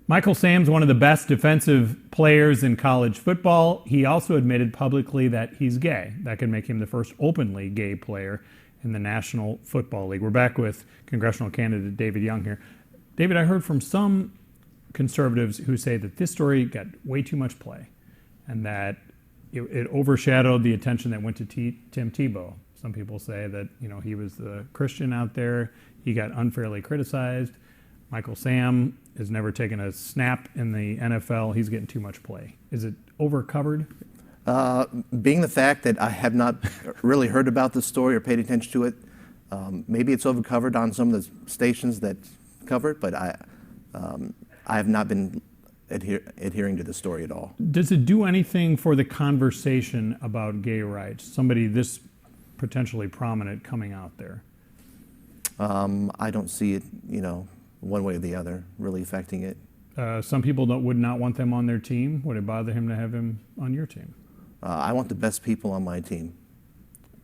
Michael Sam's one of the best defensive players in college football. He also admitted publicly that he's gay. That could make him the first openly gay player in the National Football League. We're back with congressional candidate David Young here. David, I heard from some conservatives who say that this story got way too much play and that it overshadowed the attention that went to Tim Tebow. Some people say that he was the Christian out there. He got unfairly criticized. Michael Sam has never taken a snap in the NFL. He's getting too much play. Is it overcovered? Being the fact that I have not really heard about this story or paid attention to it, maybe it's overcovered on some of the stations that cover it, but I have not been adhering to the story at all. Does it do anything for the conversation about gay rights? Somebody this potentially prominent coming out there? I don't see it, one way or the other, really affecting it. Some people would not want them on their team. Would it bother him to have him on your team? I want the best people on my team,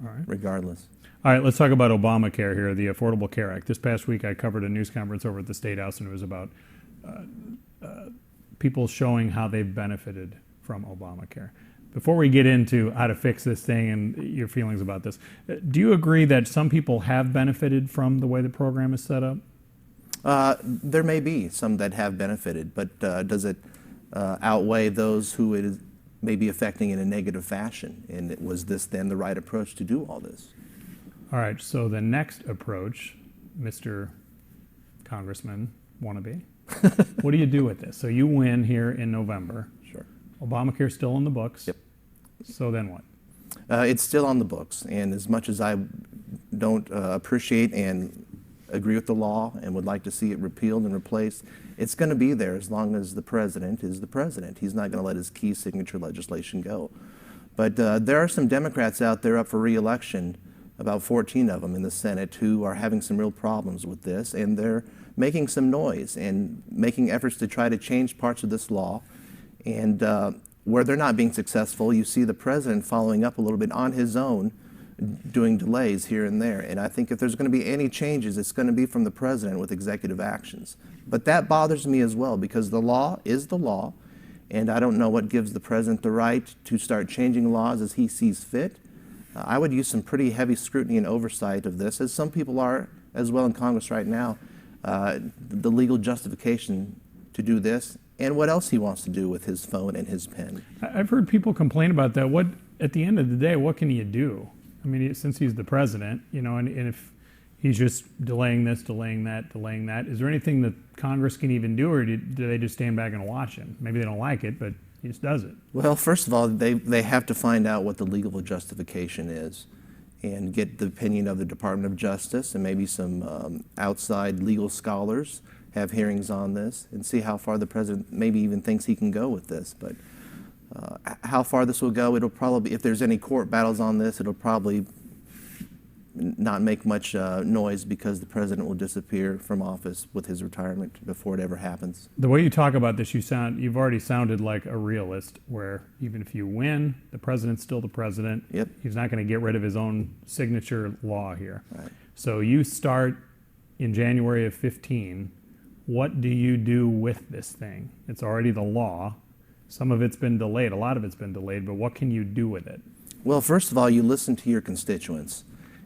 all right, regardless. All right, let's talk about Obamacare here, the Affordable Care Act. This past week I covered a news conference over at the State House, and it was about people showing how they've benefited from Obamacare. Before we get into how to fix this thing and your feelings about this, do you agree that some people have benefited from the way the program is set up? There may be some that have benefited, but does it outweigh those who it is maybe affecting in a negative fashion? And was this then the right approach to do all this? All right, so the next approach, Mr. Congressman wannabe, what do you do with this? So you win here in November. Sure. Obamacare's still in the books. Yep. So then what? It's still on the books, and as much as I don't appreciate and agree with the law and would like to see it repealed and replaced, it's going to be there as long as the president is the president. He's not going to let his key signature legislation go. But there are some Democrats out there up for re-election, about 14 of them in the Senate, who are having some real problems with this, and they're making some noise and making efforts to try to change parts of this law. And where they're not being successful, you see the president following up a little bit on his own, doing delays here and there. And I think if there's going to be any changes, it's going to be from the president with executive actions. But that bothers me as well, because the law is the law, and I don't know what gives the president the right to start changing laws as he sees fit. I would use some pretty heavy scrutiny and oversight of this, as some people are as well in Congress right now, the legal justification to do this, and what else he wants to do with his phone and his pen. I've heard people complain about that. What, at the end of the day, what can you do? I mean, since he's the president, and if he's just delaying this, delaying that, is there anything that Congress can even do, or do they just stand back and watch him? Maybe they don't like it, but he just does it. Well, first of all, they have to find out what the legal justification is and get the opinion of the Department of Justice and maybe some outside legal scholars, have hearings on this and see how far the president maybe even thinks he can go with this. But how far this will go, it'll probably, if there's any court battles on this, it'll probably not make much noise, because the president will disappear from office with his retirement before it ever happens. The way you talk about this, you've already sounded like a realist, where even if you win, the president's still the president. Yep. He's not going to get rid of his own signature law here. Right. So you start in January of 15. What do you do with this thing? It's already the law. Some of it's been delayed, a lot of it's been delayed, but what can you do with it? Well, first of all, you listen to your constituents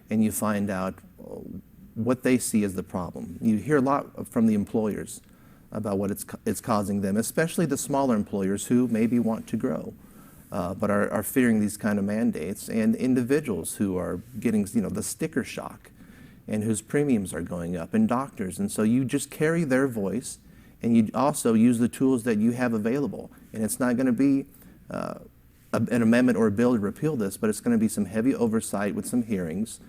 and you find out what they see as the problem. You hear a lot from the employers about what it's causing them, especially the smaller employers who maybe want to grow, but are fearing these kind of mandates, and individuals who are getting the sticker shock and whose premiums are going up, and doctors. And so you just carry their voice, and you also use the tools that you have available. And it's not going to be an amendment or a bill to repeal this, but it's going to be some heavy oversight with some hearings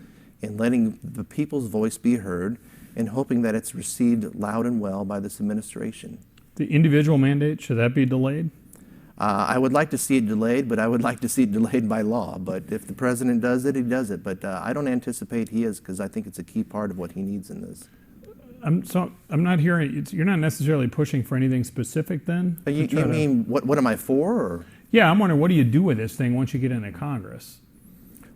and letting the people's voice be heard and hoping that it's received loud and well by this administration. The individual mandate, should that be delayed? I would like to see it delayed, but I would like to see it delayed by law. But if the president does it, he does it. But I don't anticipate he is, because I think it's a key part of what he needs in this. I'm not hearing, you're not necessarily pushing for anything specific then? You mean, what am I for? Or? Yeah, I'm wondering, what do you do with this thing once you get into Congress?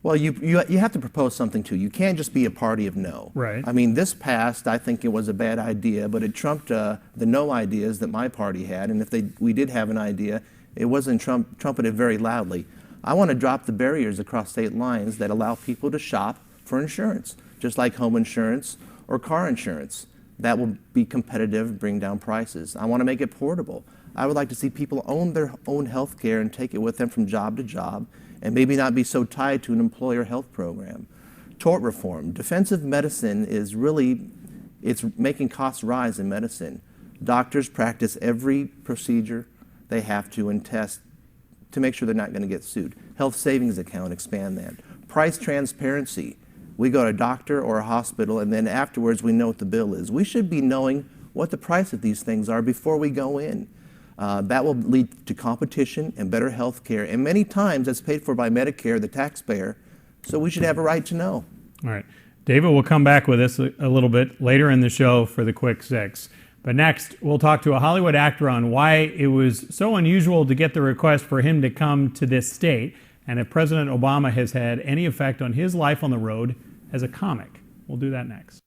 Well, you have to propose something too. You can't just be a party of no. Right. I mean, this passed, I think it was a bad idea, but it trumped the no ideas that my party had. And if we did have an idea, it wasn't trumpeted very loudly. I want to drop the barriers across state lines that allow people to shop for insurance, just like home insurance or car insurance. That will be competitive, bring down prices. I want to make it portable. I would like to see people own their own health care and take it with them from job to job, and maybe not be so tied to an employer health program. Tort reform. Defensive medicine is really, it's making costs rise in medicine. Doctors practice every procedure they have to and test to make sure they're not going to get sued. Health savings account, expand that. Price transparency. We go to a doctor or a hospital, and then afterwards we know what the bill is. We should be knowing what the price of these things are before we go in. That will lead to competition and better health care, and many times that's paid for by Medicare, the taxpayer, so we should have a right to know. All right. David will come back with us a little bit later in the show for the Quick Six. But next, we'll talk to a Hollywood actor on why it was so unusual to get the request for him to come to this state, and if President Obama has had any effect on his life on the road as a comic. We'll do that next.